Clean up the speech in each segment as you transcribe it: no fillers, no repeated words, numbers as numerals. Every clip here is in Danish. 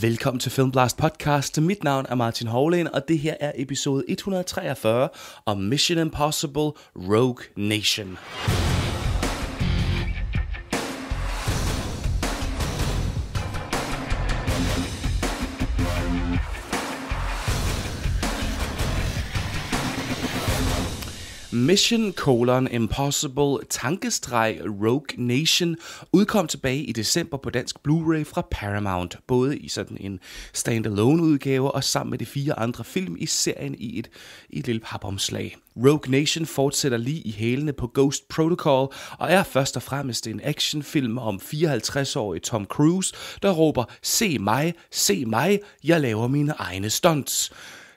Velkommen til Filmblast podcast. Mit navn er Martin Hovland, og det her er episode 143 om Mission Impossible Rogue Nation. Mission: Impossible Rogue Nation udkom tilbage i december på dansk Blu-ray fra Paramount, både i sådan en standalone udgave og sammen med de 4 andre film i serien i et lille papomslag. Rogue Nation fortsætter lige i hælene på Ghost Protocol og er først og fremmest en actionfilm om 54-årige Tom Cruise, der råber, se mig, jeg laver mine egne stunts.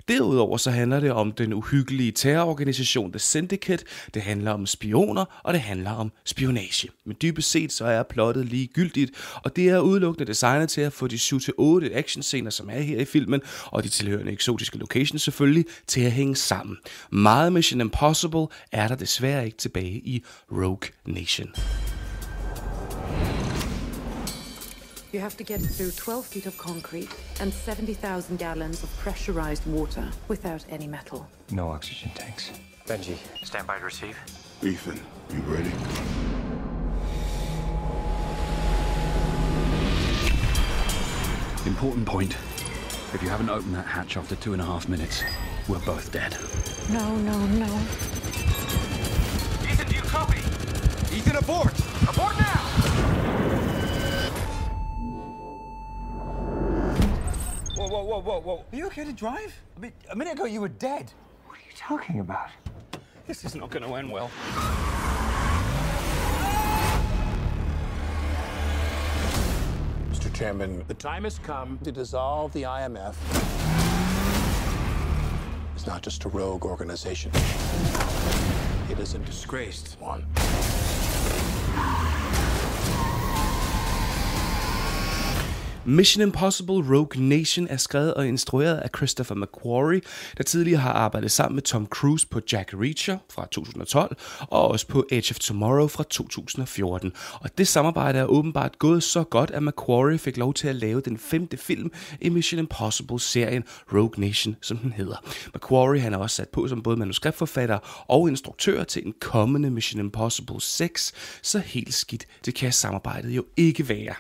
Derudover så handler det om den uhyggelige terrororganisation The Syndicate, det handler om spioner, og det handler om spionage. Men dybest set så er plottet ligegyldigt, og det er udelukkende designet til at få de 7-8 actionscener, som er her i filmen, og de tilhørende eksotiske locations selvfølgelig, til at hænge sammen. Meget Mission Impossible er der desværre ikke tilbage i Rogue Nation. You have to get through 12 feet of concrete and 70,000 gallons of pressurized water without any metal. No oxygen tanks. Benji, stand by to receive. Ethan, you ready? Important point. If you haven't opened that hatch after 2.5 minutes, we're both dead. No. Ethan, do you copy? Ethan, abort! Abort now! Whoa. Are you okay to drive? I mean, a minute ago you were dead. What are you talking about? This is not going to end well. Mr. Chairman, the time has come to dissolve the IMF. It's not just a rogue organization. It is a disgraced one. Mission Impossible Rogue Nation er skrevet og instrueret af Christopher McQuarrie, der tidligere har arbejdet sammen med Tom Cruise på Jack Reacher fra 2012 og også på Edge of Tomorrow fra 2014. Og det samarbejde er åbenbart gået så godt, at McQuarrie fik lov til at lave den 5. film i Mission Impossible-serien Rogue Nation, som den hedder. McQuarrie han er også sat på som både manuskriptforfatter og instruktør til en kommende Mission Impossible 6, så helt skidt det kan samarbejdet jo ikke være.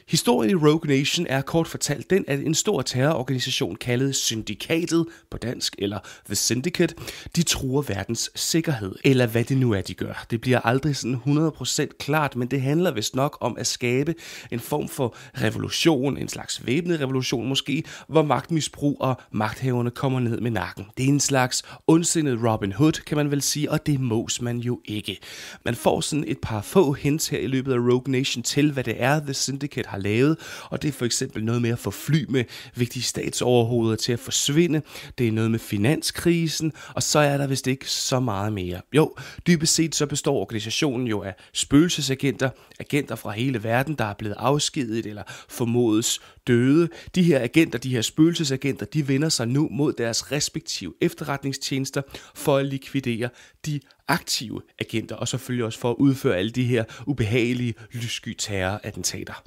Historien i Rogue Nation er kort fortalt den, at en stor terrororganisation kaldet Syndikatet på dansk, eller The Syndicate, de truer verdens sikkerhed, eller hvad det nu er, de gør. Det bliver aldrig sådan 100% klart, men det handler vist nok om at skabe en form for revolution, en slags væbnet revolution måske, hvor magtmisbrug og magthaverne kommer ned med nakken. Det er en slags ondsindet Robin Hood, kan man vel sige, og det mås man jo ikke. Man får sådan et par få hints her i løbet af Rogue Nation til, hvad det er, The Syndicate har lavet, og det er for eksempel noget med at få fly med vigtige statsoverhoveder til at forsvinde, det er noget med finanskrisen, og så er der vist ikke så meget mere. Jo, dybest set så består organisationen jo af spøgelsesagenter, agenter fra hele verden, der er blevet afskediget eller formodes døde. De her agenter, de her spøgelsesagenter, de vender sig nu mod deres respektive efterretningstjenester for at likvidere de aktive agenter, og selvfølgelig også for at udføre alle de her ubehagelige, lyssky terrorattentater.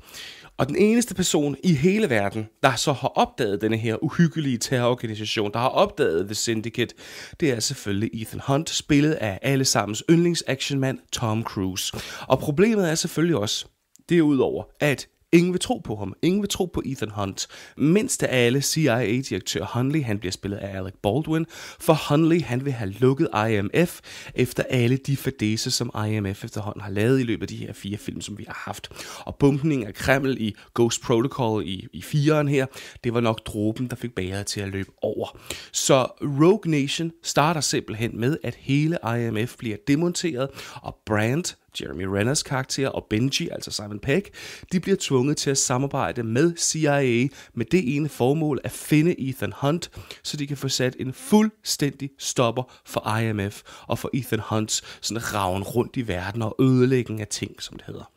Og den eneste person i hele verden, der så har opdaget denne her uhyggelige terrororganisation, der har opdaget The Syndicate, det er selvfølgelig Ethan Hunt, spillet af allesammens yndlingsactionmand Tom Cruise. Og problemet er selvfølgelig også, derudover, at ingen vil tro på ham. Ingen vil tro på Ethan Hunt. Mindst af alle CIA-direktør Hunley, han bliver spillet af Alec Baldwin, for Hunley, han vil have lukket IMF efter alle de fadæser, som IMF efterhånden har lavet i løbet af de her 4 film, som vi har haft. Og bumpningen af Kreml i Ghost Protocol i 4'eren her, det var nok dråben, der fik bægeret til at løbe over. Så Rogue Nation starter simpelthen med, at hele IMF bliver demonteret, og Brandt, Jeremy Renners karakter, og Benji, altså Simon Pegg, de bliver tvunget til at samarbejde med CIA med det ene formål at finde Ethan Hunt, så de kan få sat en fuldstændig stopper for IMF og for Ethan Hunts sådan raven rundt i verden og ødelægning af ting, som det hedder.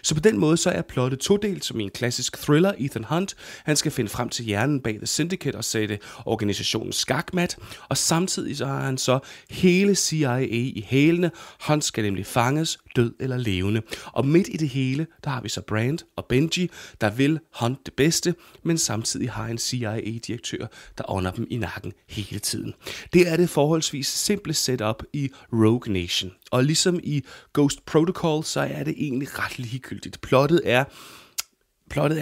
Så på den måde så er plottet todelt som i en klassisk thriller. Ethan Hunt, han skal finde frem til hjernen bag The Syndicate og sætte organisationen skakmat, og samtidig så har han så hele CIA i hælene. Hunt skal nemlig fanges, død eller levende. Og midt i det hele, der har vi så Brand og Benji, der vil Hunt det bedste, men samtidig har en CIA-direktør, der ånder dem i nakken hele tiden. Det er det forholdsvis simple setup i Rogue Nation. Og ligesom i Ghost Protocol, så er det egentlig ret ligegyldigt. Plottet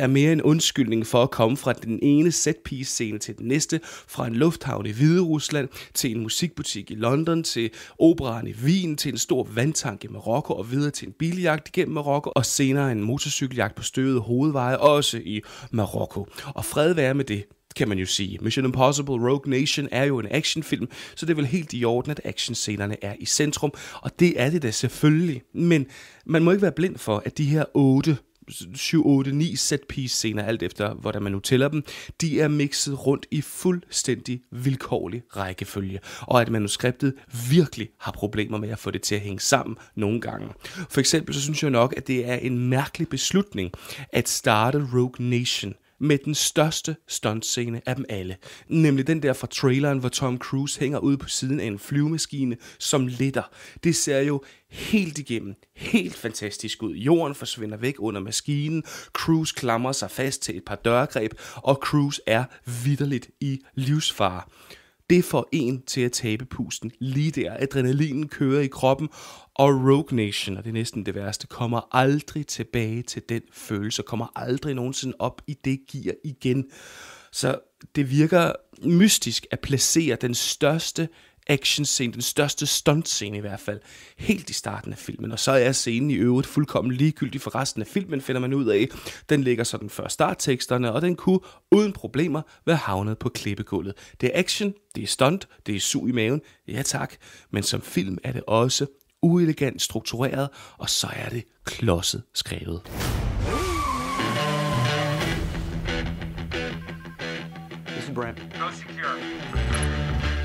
er mere en undskyldning for at komme fra den ene setpiece-scene til den næste, fra en lufthavn i Hviderusland, til en musikbutik i London, til operaen i Wien, til en stor vandtank i Marokko og videre til en biljagt igennem Marokko, og senere en motorcykeljagt på støvede hovedveje, også i Marokko. Og fred være med det, kan man jo sige. Mission Impossible Rogue Nation er jo en actionfilm, så det er vel helt i orden, at actionscenerne er i centrum, og det er det da selvfølgelig. Men man må ikke være blind for, at de her 7, 8, 9 set-piece-scener, alt efter hvordan man nu tæller dem, de er mixet rundt i fuldstændig vilkårlig rækkefølge, og at manuskriptet virkelig har problemer med at få det til at hænge sammen nogle gange. For eksempel så synes jeg nok, at det er en mærkelig beslutning at starte Rogue Nation med den største stuntscene af dem alle. Nemlig den der fra traileren, hvor Tom Cruise hænger ude på siden af en flyvemaskine som letter. Det ser jo helt igennem helt fantastisk ud. Jorden forsvinder væk under maskinen, Cruise klamrer sig fast til et par dørgreb, og Cruise er vitterligt i livsfare. Det får en til at tabe pusten lige der. Adrenalinen kører i kroppen, og Rogue Nation, og det er næsten det værste, kommer aldrig tilbage til den følelse, kommer aldrig nogensinde op i det gear igen. Så det virker mystisk at placere den største actionscene, den største stuntscene i hvert fald, helt i starten af filmen. Og så er scenen i øvrigt fuldkommen ligegyldig for resten af filmen, finder man ud af. Den ligger sådan før startteksterne, og den kunne uden problemer være havnet på klippegulvet. Det er action, det er stunt, det er sug i maven, ja tak, men som film er det også uelegant struktureret, og så er det klodset skrevet. This is Brent. Go secure.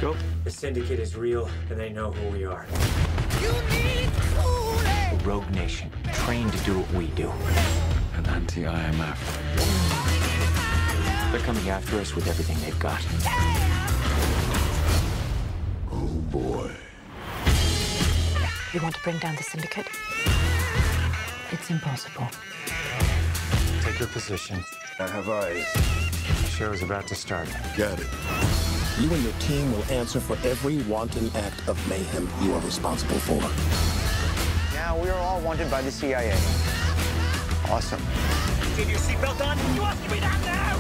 Go. The Syndicate is real, and they know who we are. You need cooling. The Rogue Nation, trained to do what we do. An anti-IMF. They're coming after us with everything they've got. Oh boy. You want to bring down the Syndicate? It's impossible. Take your position. I have eyes. The show is about to start. Got it. You and your team will answer for every wanton act of mayhem you are responsible for. Now we are all wanted by the CIA. Awesome. Get your seatbelt on. You have to be that now.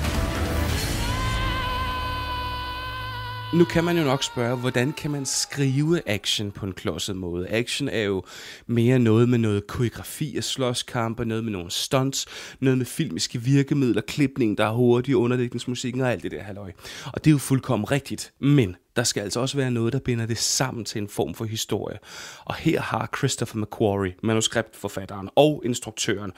Nu kan man jo nok spørge, hvordan kan man skrive action på en klodset måde? Action er jo mere noget med noget koreografi af slåskampe, noget med nogle stunts, noget med filmiske virkemidler, klipning, der er hurtig, underlægningsmusikken og alt det der halløj. Og det er jo fuldkommen rigtigt, men der skal altså også være noget, der binder det sammen til en form for historie. Og her har Christopher McQuarrie, manuskriptforfatteren og instruktøren.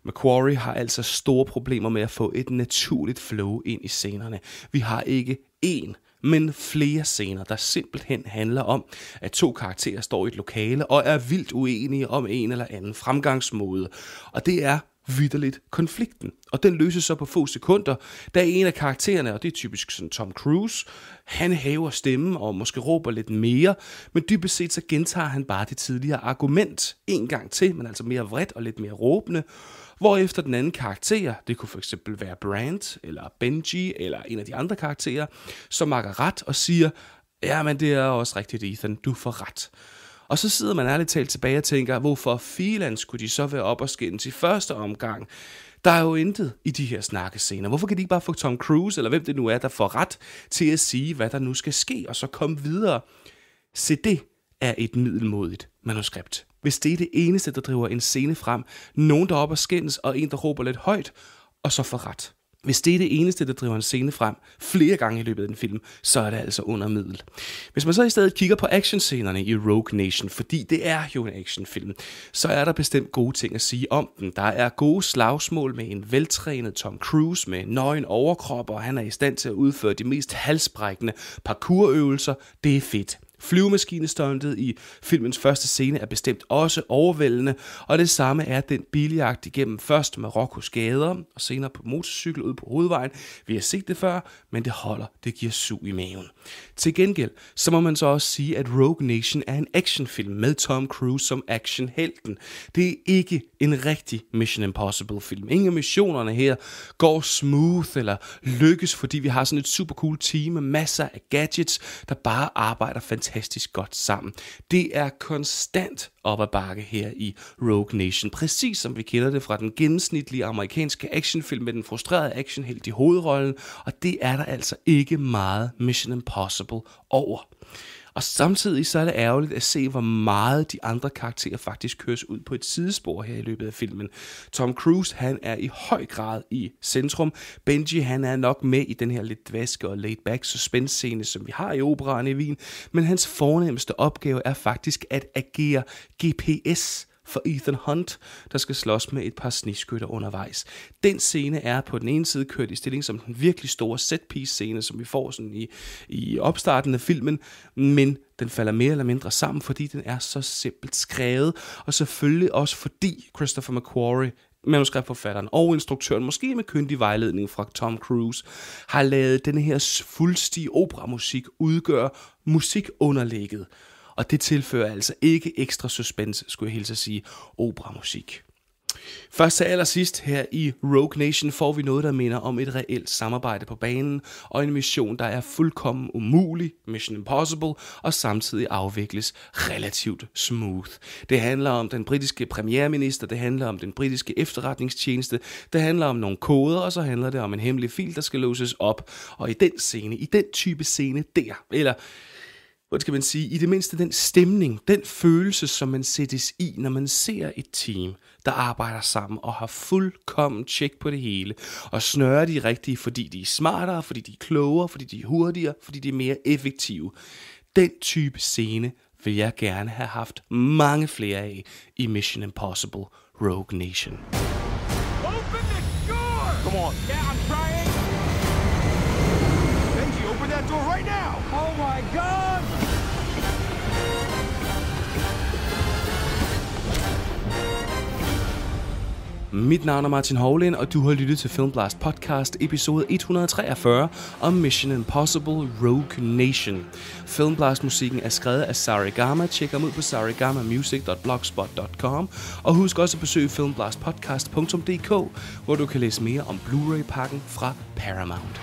McQuarrie har altså store problemer med at få et naturligt flow ind i scenerne. Vi har ikke én, men flere scener, der simpelthen handler om, at to karakterer står i et lokale og er vildt uenige om en eller anden fremgangsmåde. Og det er vitterligt konflikten. Og den løses så på få sekunder, da en af karaktererne, og det er typisk sådan Tom Cruise, han hæver stemmen og måske råber lidt mere, men dybest set så gentager han bare det tidligere argument en gang til, men altså mere vredt og lidt mere råbende, hvorefter den anden karakter, det kunne for eksempel være Brand, eller Benji, eller en af de andre karakterer, som makker ret og siger, ja, men det er også rigtigt, Ethan, du får ret. Og så sidder man ærligt talt tilbage og tænker, hvorfor filan skulle de så være op og skændes i første omgang? Der er jo intet i de her snakkescener. Hvorfor kan de ikke bare få Tom Cruise, eller hvem det nu er, der får ret til at sige, hvad der nu skal ske, og så komme videre? Se, det er et middelmodigt manuskript. Hvis det er det eneste, der driver en scene frem, nogen der op og skændes, og en der råber lidt højt, og så får ret. Hvis det er det eneste, der driver en scene frem flere gange i løbet af den film, så er det altså under middel. Hvis man så i stedet kigger på actionscenerne i Rogue Nation, fordi det er jo en actionfilm, så er der bestemt gode ting at sige om den. Der er gode slagsmål med en veltrænet Tom Cruise med nøgen overkrop, og han er i stand til at udføre de mest halsbrækkende parkourøvelser. Det er fedt. Flyvemaskinestuntet i filmens første scene er bestemt også overvældende, og det samme er den biljagt igennem først Marokkos gader, og senere på motorcykel ud på hovedvejen. Vi har set det før, men det holder, det giver sug i maven. Til gengæld, så må man så også sige, at Rogue Nation er en actionfilm med Tom Cruise som actionhelten. Det er ikke en rigtig Mission Impossible film. Ingen af missionerne her går smooth eller lykkes, fordi vi har sådan et super cool team med masser af gadgets, der bare arbejder fantastisk godt sammen. Det er konstant op ad bakke her i Rogue Nation, præcis som vi kender det fra den gennemsnitlige amerikanske actionfilm med den frustrerede actionhelt i hovedrollen, og det er der altså ikke meget Mission Impossible over. Og samtidig så er det ærgerligt at se, hvor meget de andre karakterer faktisk køres ud på et sidespor her i løbet af filmen. Tom Cruise, han er i høj grad i centrum. Benji, han er nok med i den her lidt dvaske og laid-back suspense-scene, som vi har i operaen i Wien, men hans fornemmeste opgave er faktisk at agere GPS for Ethan Hunt, der skal slås med et par snigskytter undervejs. Den scene er på den ene side kørt i stilling som den virkelig store set-piece-scene, som vi får sådan i opstarten af filmen, men den falder mere eller mindre sammen, fordi den er så simpelt skrevet, og selvfølgelig også fordi Christopher McQuarrie, manuskriptforfatteren og instruktøren, måske med kyndig vejledning fra Tom Cruise, har lavet denne her fuldsti operamusik udgøre musikunderlægget. Og det tilfører altså ikke ekstra suspense, skulle jeg hilse at sige, operamusik. Først til allersidst her i Rogue Nation får vi noget, der minder om et reelt samarbejde på banen, og en mission, der er fuldkommen umulig, Mission Impossible, og samtidig afvikles relativt smooth. Det handler om den britiske premierminister, det handler om den britiske efterretningstjeneste, det handler om nogle koder, og så handler det om en hemmelig fil, der skal låses op. Og i den scene, i den type scene der, eller hvad skal man sige, i det mindste den stemning, den følelse, som man sættes i, når man ser et team, der arbejder sammen og har fuldkommen tjek på det hele, og snører de rigtige, fordi de er smartere, fordi de er klogere, fordi de er hurtigere, fordi de er mere effektive. Den type scene vil jeg gerne have haft mange flere af i Mission Impossible Rogue Nation. Open the door! Come on. Yeah, I'm trying. Benji, open that door right now! Oh my God! Mit navn er Martin Hovland, og du har lyttet til Filmblast Podcast, episode 143 om Mission Impossible Rogue Nation. Filmblast-musikken er skrevet af Sarigama. Tjek ham ud på sarigamamusic.blogspot.com. Og husk også at besøge filmblastpodcast.dk, hvor du kan læse mere om Blu-ray-pakken fra Paramount.